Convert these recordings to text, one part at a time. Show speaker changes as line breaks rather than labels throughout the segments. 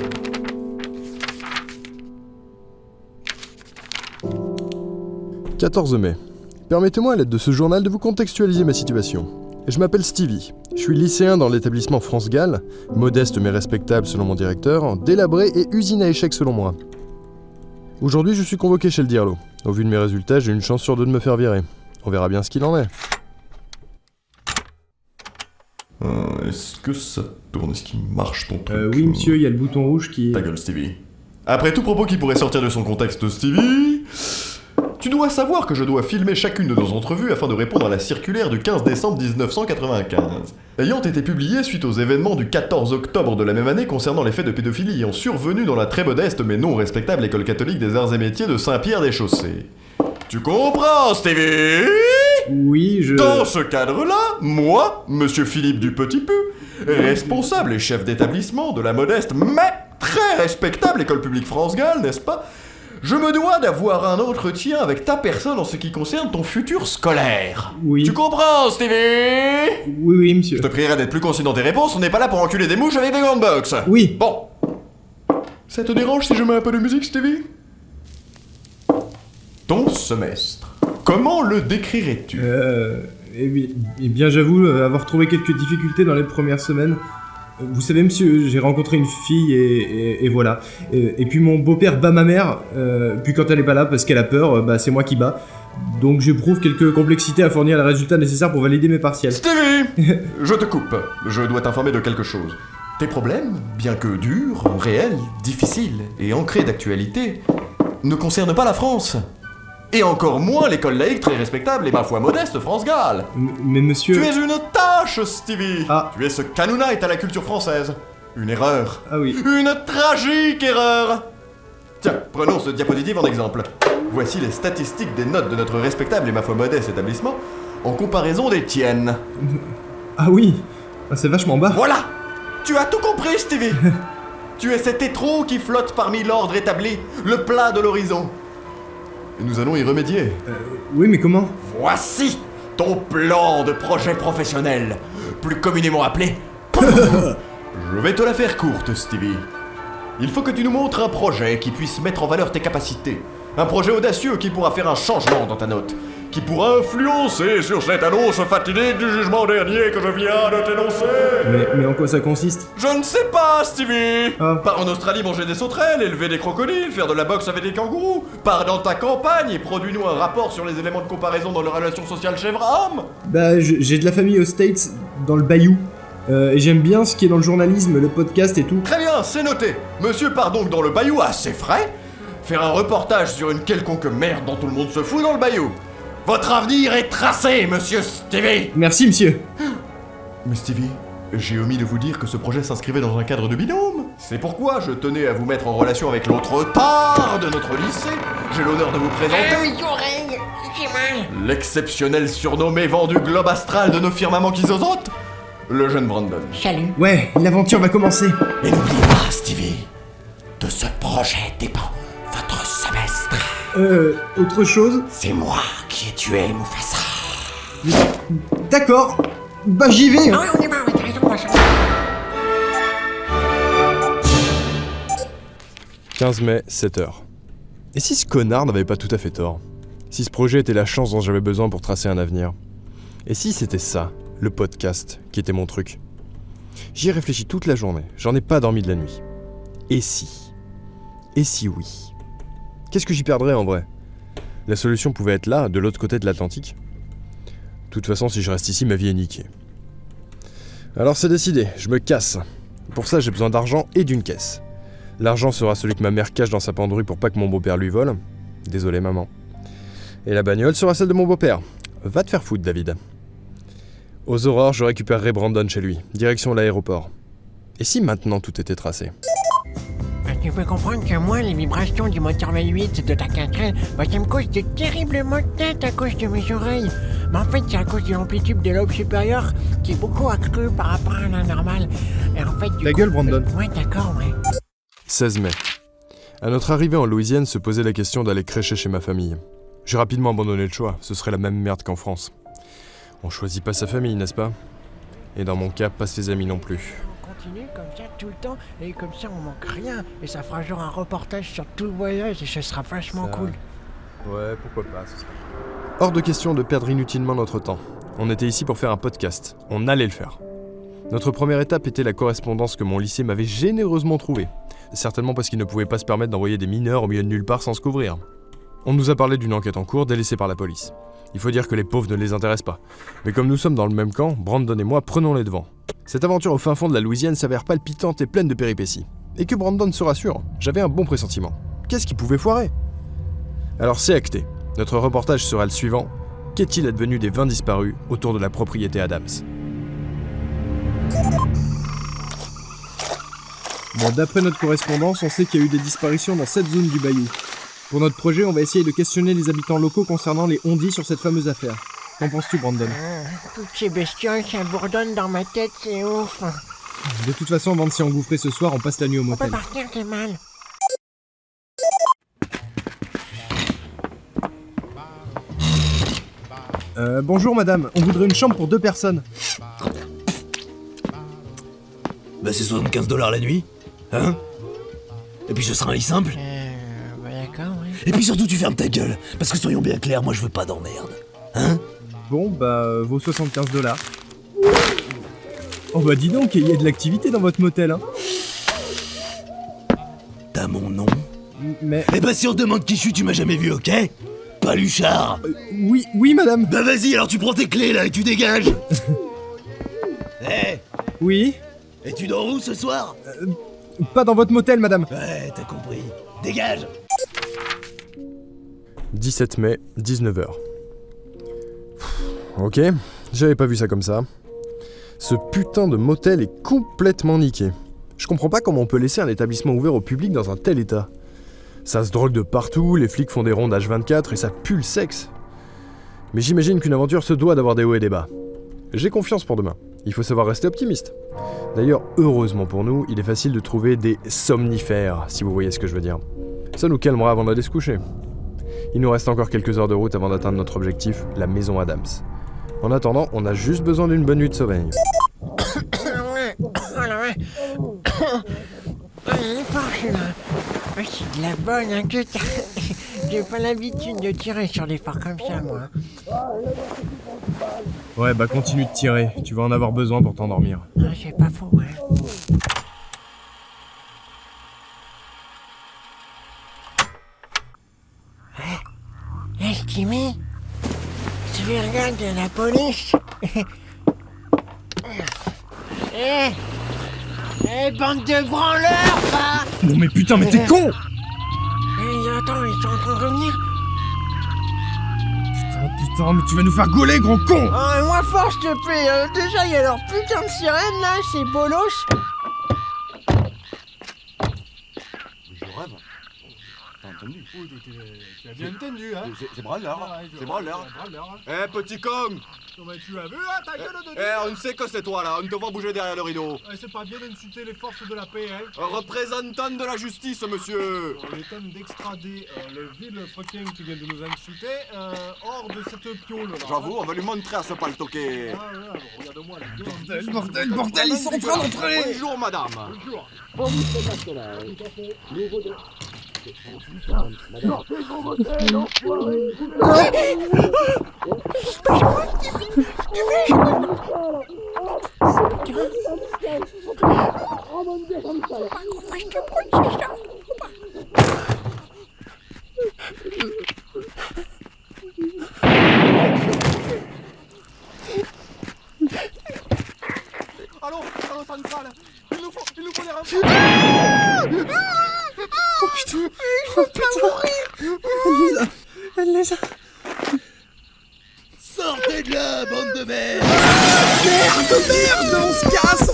« 14 mai. Permettez-moi à l'aide de ce journal de vous contextualiser ma situation. Je m'appelle Stevie. Je suis lycéen dans l'établissement France-Gall, modeste mais respectable selon mon directeur, délabré et usine à échecs selon moi. Aujourd'hui, je suis convoqué chez le Dirlo. Au vu de mes résultats, j'ai une chance sur deux de me faire virer. On verra bien ce qu'il en est.
Est-ce que ça tourne? Est-ce qu'il marche ton truc?
Oui, monsieur, il y a le bouton rouge qui...
Ta gueule, Stevie. Après tout propos qui pourrait sortir de son contexte, Stevie... Tu dois savoir que je dois filmer chacune de nos entrevues afin de répondre à la circulaire du 15 décembre 1995. Ayant été publiée suite aux événements du 14 octobre de la même année concernant les faits de pédophilie ayant survenu dans la très modeste mais non respectable école catholique des arts et métiers de Saint-Pierre-des-Chaussées. Tu comprends, Stevie?
Oui, je...
Dans ce cadre-là, moi, monsieur Philippe du Petit Peu, responsable et chef d'établissement de la modeste mais très respectable école publique France-Gall, n'est-ce pas? Je me dois d'avoir un entretien avec ta personne en ce qui concerne ton futur scolaire.
Oui.
Tu comprends, Stevie?
Oui, monsieur.
Je te prierai d'être plus concis dans tes réponses, on n'est pas là pour enculer des mouches avec des grandes box.
Oui.
Bon. Ça te dérange si je mets un peu de musique, Stevie? Ton semestre, comment le décrirais-tu?
Eh bien, j'avoue avoir trouvé quelques difficultés dans les premières semaines. Vous savez, monsieur, j'ai rencontré une fille et voilà. Et puis mon beau-père bat ma mère, puis quand elle est pas là parce qu'elle a peur, c'est moi qui bats. Donc j'éprouve quelques complexités à fournir les résultats nécessaires pour valider mes partiels.
Stevie! Je te coupe. Je dois t'informer de quelque chose. Tes problèmes, bien que durs, réels, difficiles et ancrés d'actualité, ne concernent pas la France. Et encore moins l'école laïque très respectable et ma foi modeste France-Gall.
Mais monsieur...
Tu es une tâche, Stevie.
Ah.
Tu es ce canounite à la culture française. Une erreur.
Ah oui.
Une tragique erreur. Tiens, prenons ce diapositive en exemple. Voici les statistiques des notes de notre respectable et ma foi modeste établissement en comparaison des tiennes.
Ah oui. C'est vachement bas.
Voilà. Tu as tout compris, Stevie. Tu es cet étrou qui flotte parmi l'ordre établi, le plat de l'horizon. Et nous allons y remédier.
Oui, mais comment?
Voici ton plan de projet professionnel, plus communément appelé... Je vais te la faire courte, Stevie. Il faut que tu nous montres un projet qui puisse mettre en valeur tes capacités. Un projet audacieux qui pourra faire un changement dans ta note. Qui pourra influencer sur cette annonce fatidique du jugement dernier que je viens de t'énoncer.
Mais en quoi ça consiste?
Je ne sais pas, Stevie.
Ah.
Pars en Australie manger des sauterelles, élever des crocodiles, faire de la boxe avec des kangourous. Pars dans ta campagne et produis-nous un rapport sur les éléments de comparaison dans les relations sociales chèvre-homme.
J'ai de la famille aux States, dans le Bayou. Et j'aime bien ce qui est dans le journalisme, le podcast et tout.
Très bien, c'est noté. Monsieur part donc dans le Bayou à ses frais, faire un reportage sur une quelconque merde dont tout le monde se fout dans le Bayou. Votre avenir est tracé, monsieur Stevie.
Merci, monsieur.
Mais Stevie, j'ai omis de vous dire que ce projet s'inscrivait dans un cadre de binôme. C'est pourquoi je tenais à vous mettre en relation avec l'autre tard de notre lycée. J'ai l'honneur de vous présenter...
mes oreilles, j'ai mal.
L'exceptionnel surnommé vendu globe astral de nos firmaments qui zozotent, le jeune Brandon.
Salut.
Ouais, l'aventure va commencer.
Et n'oubliez pas, Stevie, de ce projet dépend votre semestre.
Autre chose?
C'est moi qui ai tué Mufasa.
D'accord. Bah j'y vais.
Ah ouais, on y va, ouais, t'as raison, moi, ça va.
15 mai, 7h. Et si ce connard n'avait pas tout à fait tort? Si ce projet était la chance dont j'avais besoin pour tracer un avenir? Et si c'était ça, le podcast, qui était mon truc? J'y ai réfléchi toute la journée, j'en ai pas dormi de la nuit. Et si? Et si oui? Qu'est-ce que j'y perdrais en vrai? La solution pouvait être là, de l'autre côté de l'Atlantique. De toute façon, si je reste ici, ma vie est niquée. Alors c'est décidé, je me casse. Pour ça, j'ai besoin d'argent et d'une caisse. L'argent sera celui que ma mère cache dans sa penderie pour pas que mon beau-père lui vole. Désolé maman. Et la bagnole sera celle de mon beau-père. Va te faire foutre, David. Aux aurores, je récupérerai Brandon chez lui, direction l'aéroport. Et si maintenant tout était tracé?
Tu peux comprendre que moi, les vibrations du moteur V8 de ta 4L, ça me cause de terribles maux de tête à cause de mes oreilles. Mais en fait, c'est à cause de l'amplitude des lobes supérieurs qui est beaucoup accrue par rapport à la normale. Et en fait,
Ta gueule, Brandon.
Ouais, d'accord, ouais.
16 mai. À notre arrivée en Louisiane se posait la question d'aller crécher chez ma famille. J'ai rapidement abandonné le choix, ce serait la même merde qu'en France. On choisit pas sa famille, n'est-ce pas? Et dans mon cas, pas ses amis non plus.
continue comme ça tout le temps, et comme ça on manque rien, et ça fera genre un reportage sur tout le voyage, et ce sera vachement cool.
Ouais, pourquoi pas, ce serait... Hors de question de perdre inutilement notre temps. On était ici pour faire un podcast, on allait le faire. Notre première étape était la correspondance que mon lycée m'avait généreusement trouvée. Certainement parce qu'il ne pouvait pas se permettre d'envoyer des mineurs au milieu de nulle part sans se couvrir. On nous a parlé d'une enquête en cours délaissée par la police. Il faut dire que les pauvres ne les intéressent pas. Mais comme nous sommes dans le même camp, Brandon et moi prenons les devants. Cette aventure au fin fond de la Louisiane s'avère palpitante et pleine de péripéties. Et que Brandon se rassure, j'avais un bon pressentiment. Qu'est-ce qui pouvait foirer ? Alors c'est acté. Notre reportage sera le suivant. Qu'est-il advenu des 20 disparus autour de la propriété Adams ?
Bon, d'après notre correspondance, on sait qu'il y a eu des disparitions dans cette zone du bayou. Pour notre projet, on va essayer de questionner les habitants locaux concernant les on-dit sur cette fameuse affaire. Qu'en penses-tu, Brandon ?
Toutes ces bestioles, ça bourdonne dans ma tête, c'est ouf.
De toute façon, avant de s'y engouffrer ce soir, on passe la nuit au
On peut
motel.
partir, c'est mal.
Bonjour madame, on voudrait une chambre pour 2 personnes.
Bah c'est $75 la nuit, hein? Et puis ce sera un lit simple.
Bah d'accord, oui.
Et puis surtout tu fermes ta gueule, parce que soyons bien clairs, moi je veux pas d'emmerde. Hein?
Bon, bah, vos $75. Oh bah dis donc, il y a de l'activité dans votre motel, hein.
T'as mon nom?
Mais...
Eh bah si on te demande qui je suis, tu m'as jamais vu, ok? Paluchard!
Oui madame.
Bah vas-y, alors tu prends tes clés là et tu dégages! Eh!
Oui.
Et tu dors où ce soir?
Pas dans votre motel, madame.
Ouais, t'as compris. Dégage!
17 mai, 19h. Ok, j'avais pas vu ça comme ça. Ce putain de motel est complètement niqué. Je comprends pas comment on peut laisser un établissement ouvert au public dans un tel état. Ça se drogue de partout, les flics font des rondes H24 et ça pue le sexe. Mais j'imagine qu'une aventure se doit d'avoir des hauts et des bas. J'ai confiance pour demain. Il faut savoir rester optimiste. D'ailleurs, heureusement pour nous, il est facile de trouver des somnifères, si vous voyez ce que je veux dire. Ça nous calmera avant d'aller se coucher. Il nous reste encore quelques heures de route avant d'atteindre notre objectif, la maison Adams. En attendant, on a juste besoin d'une bonne nuit de sommeil.
C'est de la bonne, hein, que j'ai pas l'habitude de tirer sur des phares comme ça, moi.
Ouais, bah continue de tirer, tu vas en avoir besoin pour t'endormir.
Ah, c'est pas faux, hein. Hé, Timmy, tu regardes la police. Bande de branleurs, va.
Non mais putain, mais t'es con.
Attends, ils sont en train de revenir.
Putain, mais tu vas nous faire gauler, gros con.
Ah, moi force te plaît, déjà il y a leur putain de sirène là, c'est bolos.
Je rêve. T'as entendu?
Oui, tu as bien entendu, hein.
C'est branleur. C'est branleur.
Eh,
Petit con!
tu as vu, hein, ta gueule de
On sait que c'est toi là, on te voit bouger derrière le rideau.
C'est pas bien d'insulter les forces de la paix, hein.
Représentant de la justice, monsieur!
Il est temps d'extrader le vil fretin qui vient de nous insulter hors de cette piole là.
J'avoue, on va lui montrer à ce paltoquet.
Ah, ouais, alors, regarde-moi là.
Bordel, ils sont en train d'entrer.
Bonjour, madame!
Bonjour.
Allô, centrale! Il nous faut des renforts!
Oh putain. Elle les a.
Sortez de là, bande de merde!
Merde, on se casse.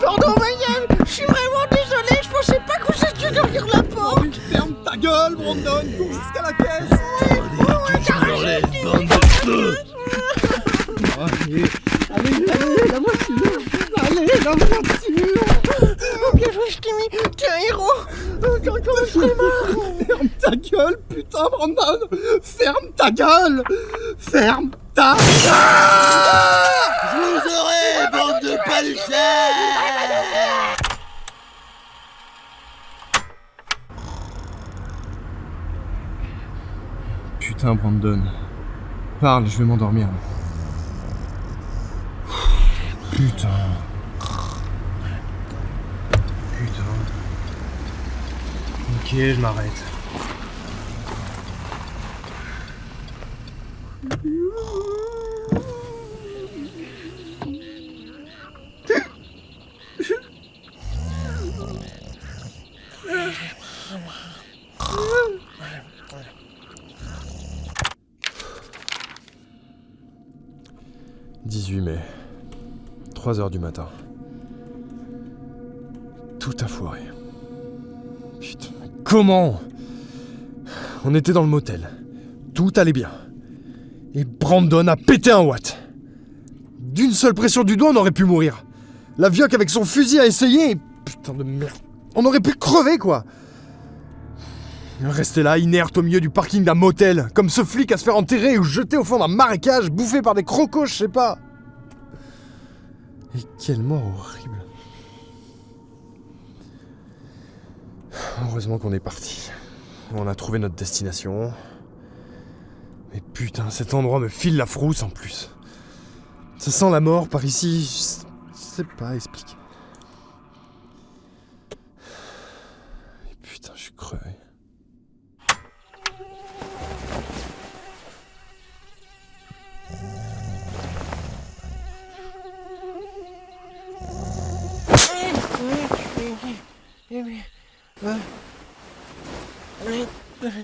Pardon, madame, je suis vraiment désolé, je pensais pas que vous étiez derrière la porte.
Ferme ta gueule, Brandon, cours jusqu'à la caisse.
Je vous enlève, bande de feux!
Allez, la voiture. Allez, là.
Bien joué, Stevie. T'es un héros. Quand je serai mort.
Ferme ta gueule, putain, Brandon. Ferme ta gueule. Ferme ta...
Je vous aurai, bande de paluchères!
Putain, Brandon. Parle, je vais m'endormir. Putain. Ok, je m'arrête. «
18 mai, 3h du matin. Tout a foiré. Putain, mais comment? On était dans le motel. Tout allait bien. Et Brandon a pété un watt. D'une seule pression du doigt, on aurait pu mourir. La vioque avec son fusil a essayé et... Putain de merde. On aurait pu crever, quoi. Rester là, inerte au milieu du parking d'un motel, comme ce flic à se faire enterrer ou jeter au fond d'un marécage, bouffé par des crocos, je sais pas. Et quelle mort horrible. Heureusement qu'on est parti. On a trouvé notre destination. Mais putain, cet endroit me file la frousse en plus. Ça sent la mort par ici, je sais pas expliquer. Et putain, je suis crevé.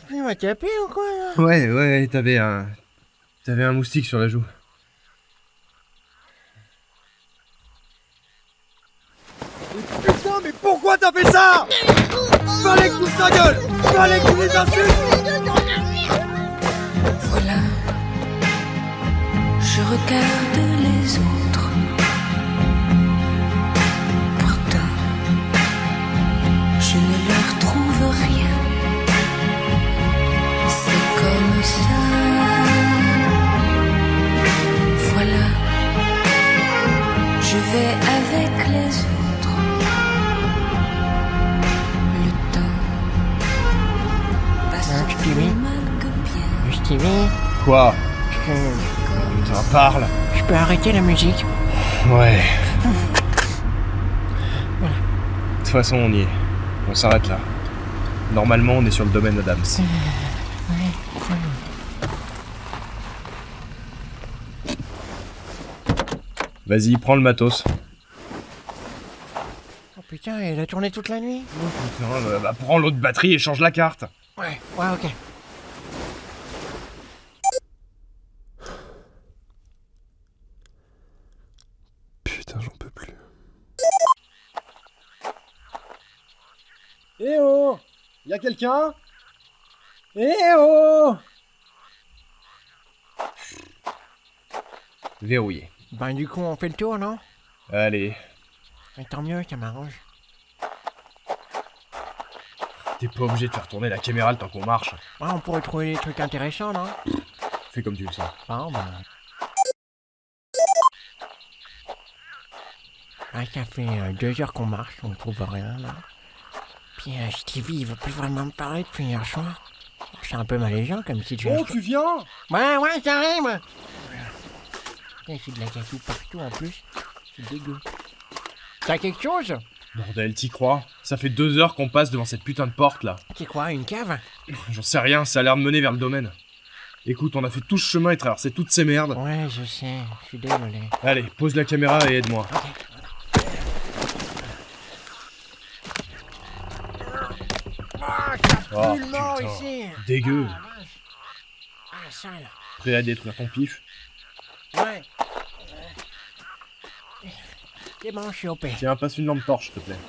Tu m'as tapé ou quoi là?
Ouais, t'avais un moustique sur la joue.
Putain, mais pourquoi t'as fait ça? Fallait que tu ta gueule! Fallait que tu les insultes!
Voilà, je regarde les autres. Pourtant, je ne leur trouve rien. C'est comme ça. Voilà, je vais avec les autres. Le temps passe
Stevie.
plus mal que bien.
Stevie,
Quoi?
je...
Putain, parle.
je peux arrêter la musique?
Ouais. De toute façon, on y est. On s'arrête là. Normalement, on est sur le domaine Adams. Vas-y, prends le matos.
Oh putain, elle a tourné toute la nuit?
Putain, bah prends l'autre batterie et change la carte.
Ouais, ok.
Putain, j'en peux plus.
Eh oh! Y'a quelqu'un? Eh oh! Verrouillé.
Ben du coup, on fait le tour, non?
Allez,
Tant mieux, ça m'arrange.
t'es pas obligé de faire tourner la caméra le temps qu'on marche.
Ouais, on pourrait trouver des trucs intéressants, non?
Fais comme tu le sens.
Bon, ben... Ah, ça fait 2 heures qu'on marche, on trouve rien, là. Puis Stevie, il veut plus vraiment me parler depuis hier soir. C'est un peu malaisant comme situation.
tu viens?
Ouais, j'arrive! C'est de la gâteau partout en plus. C'est dégueu. T'as quelque chose?
Bordel, t'y crois? Ça fait 2 heures qu'on passe devant cette putain de porte là.
C'est quoi, une cave?
J'en sais rien, ça a l'air de mener vers le domaine. Écoute, on a fait tout ce chemin et traversé toutes ces merdes.
Ouais, je sais, je suis désolé.
Allez, pose la caméra et aide-moi.
Ah, ça
Oh,
pue le mort
putain.
ici!
Dégueu.
Ah, la vache. Ah, sale.
Prêt à détruire ton pif?
Ouais. C'est bon, je suis OP.
Tiens, passe une lampe torche, s'il te plaît.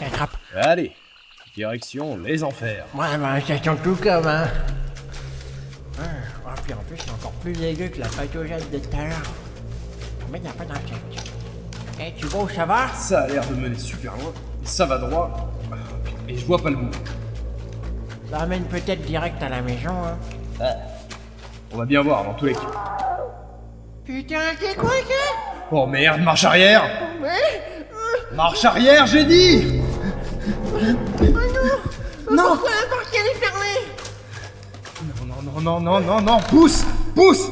Attrape.
Allez, direction les enfers.
Ouais, bah, ça sent tout comme, hein. Ah, puis en plus, c'est encore plus dégueu que la pâte aux jade de tout à l'heure. Mais y'a pas d'insectes. Eh, tu vois où ça va?
Ça a l'air de mener super loin. Et ça va droit. Et je vois pas le bout.
Ça ramène peut-être direct à la maison, hein.
On va bien voir dans tous les cas.
Putain, c'est quoi ça?
Oh merde, marche arrière! Marche arrière, j'ai dit! Non!
Pourquoi la porte elle est fermée?
Non, pousse! Pousse!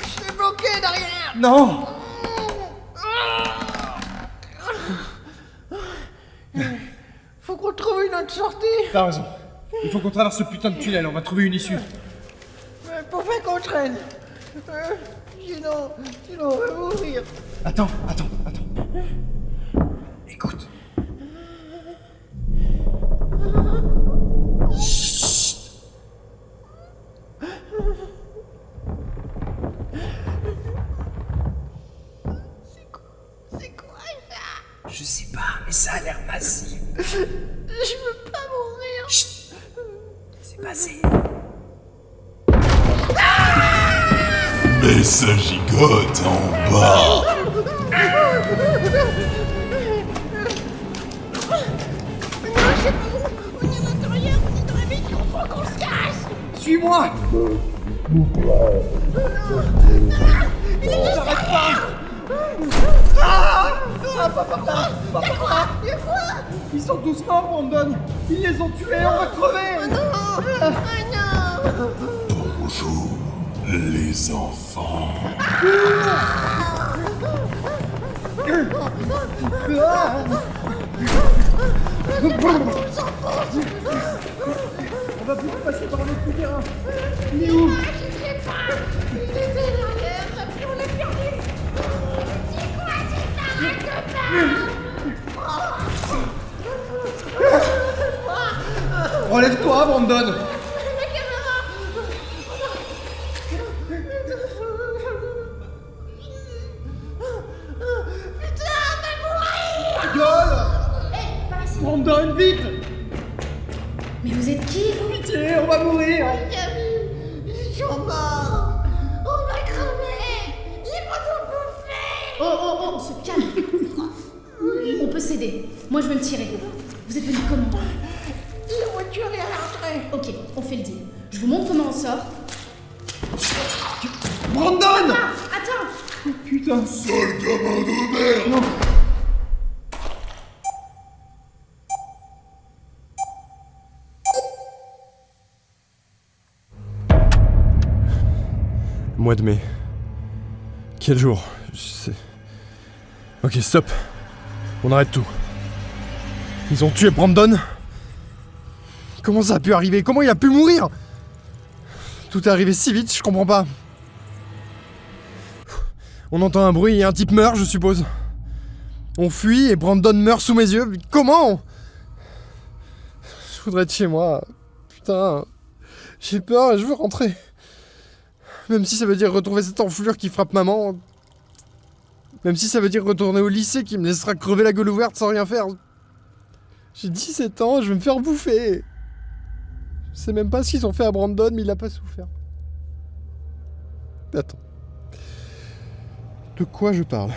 Je suis bloqué derrière.
Non!
Faut qu'on trouve une autre sortie.
T'as raison. Il faut qu'on traverse ce putain de tunnel, on va trouver une issue.
Pourquoi qu'on traîne? Sinon on va mourir.
Attends. Écoute.
C'est quoi ça?
Je sais pas, mais ça a l'air massif.
Je veux pas mourir.
Chut. C'est passé.
Mais ça gigote en bas.
On est à l'intérieur, on est dans la maison, faut qu'on se casse.
Suis-moi!
J'arrête pas.
Ils sont tous morts, Brandon! Ils les ont tués, on va crever!
Bonjour, les enfants.
On va plus passer par notre souterrain! Il est où?
Je sais pas. Il était derrière, et puis on l'a perdu. C'est quoi cette arrête de pas?
Relève-toi, Brandon!
La caméra. Putain, on va mourir.
Gueule!
Hé, par ici.
Brandon, vite!
Mais vous êtes qui, vous?
Pitié, on va mourir!
Camille, ils sont morts. On va crever. Ils vont nous bouffer.
Oh, on se calme. On peut s'aider. Moi, je vais me tirer. Vous êtes venus comment?
Ils vont tuer à l'entrée.
Ok, on fait le deal. Je vous montre comment on sort.
Brandon!
Ah, attends!
Putain!
Sale gamin de merde.
Mois de mai. Quel jour? Je sais. Ok, stop. On arrête tout. Ils ont tué Brandon? Comment ça a pu arriver? Comment il a pu mourir? Tout est arrivé si vite, je comprends pas. On entend un bruit et un type meurt, je suppose. On fuit et Brandon meurt sous mes yeux. Comment? Je voudrais être chez moi. Putain. J'ai peur et je veux rentrer. Même si ça veut dire retrouver cette enflure qui frappe maman. Même si ça veut dire retourner au lycée qui me laissera crever la gueule ouverte sans rien faire. J'ai 17 ans, je vais me faire bouffer. Je sais même pas ce qu'ils ont fait à Brandon, mais il a pas souffert. Attends. De quoi je parle?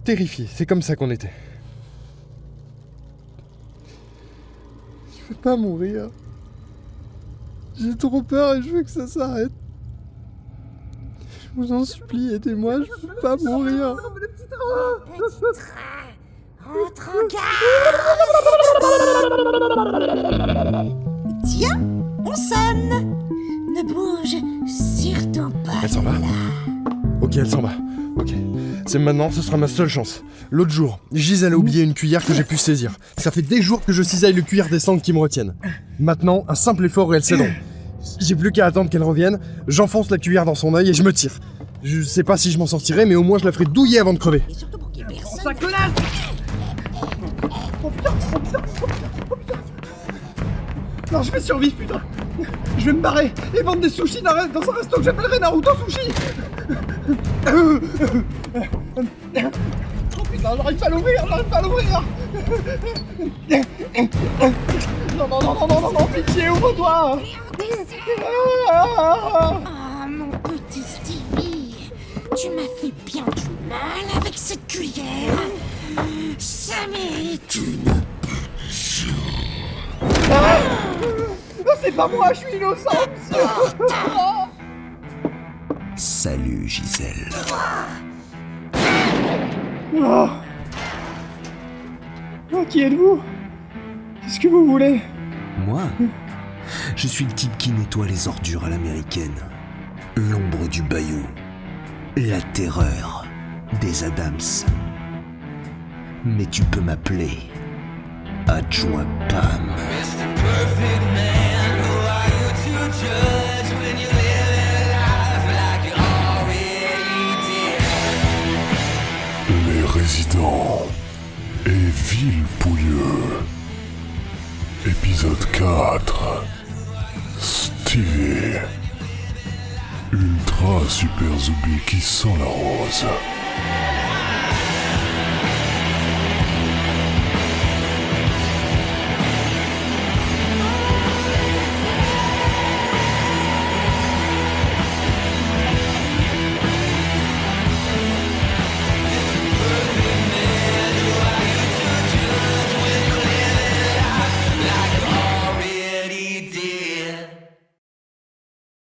Terrifié, c'est comme ça qu'on était. Je veux pas mourir. J'ai trop peur et je veux que ça s'arrête. Je vous en supplie, aidez-moi, je veux pas mourir.
Rentre en gare. Tiens, on sonne. Ne bouge surtout pas.
Elle s'en va? Ok, elle s'en va. Ok. C'est maintenant, ce sera ma seule chance. L'autre jour, Gisèle a oublié une cuillère que j'ai pu saisir. Ça fait des jours que je cisaille le cuillère des cendres qui me retiennent. Maintenant, un simple effort et elle s'édonne. J'ai plus qu'à attendre qu'elle revienne, j'enfonce la cuillère dans son œil et je me tire. Je sais pas si je m'en sortirai, mais au moins je la ferai douiller avant de crever.
Et surtout pour qu'il y ait personne.
Ça connasse! Oh putain! Non, je vais survivre, putain! Je vais me barrer et vendre des sushis dans un resto que j'appellerai Naruto Sushi! Oh putain, j'arrive pas à l'ouvrir! Non, pitié, ouvre-toi!
Oh Tu m'as fait bien du mal avec cette cuillère. Ça mérite une punition.
C'est pas moi, je suis innocent, monsieur.
Salut, Gisèle.
Qui êtes-vous? Qu'est-ce que vous voulez?
Moi, je suis le type qui nettoie les ordures à l'américaine. L'ombre du bayou. La terreur des Adams. Mais tu peux m'appeler Adjoint Pam.
Les résidents et Villepouilleux. Épisode 4. Stevie. Ultra super zombie qui sent la rose.